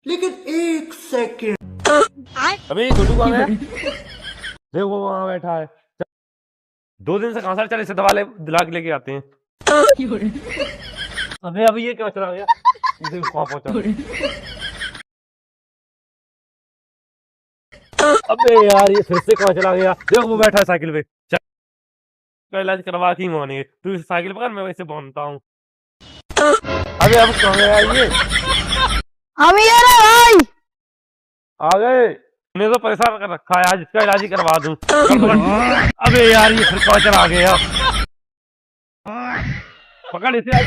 लेकिन एक सेकंड। अबे छोटू कहाँ है? देखो वो वहां बैठा है। 2 दिन से कहाँ से चले, इसे दवा ले दिला के लेके आते हैं। अबे अभी ये क्या चला गया, इसे कहाँ पहुंचा? अबे यार ये फिर से कहाँ चला गया, देखो वो बैठा है साइकिल पे। चल का इलाज करवा के ही मानेंगे, तू इस साइकिल पकड़, मैं वैसे बांधता हूँ। अबे अब कहाँ गया ये? हम ये रहे भाई। आ गए। मैंने तो परेशान कर रखा है, आज इसका इलाज ही करवा दूं। अबे यार ये फिर कहाँ चला गया? पकड़ इसे, आज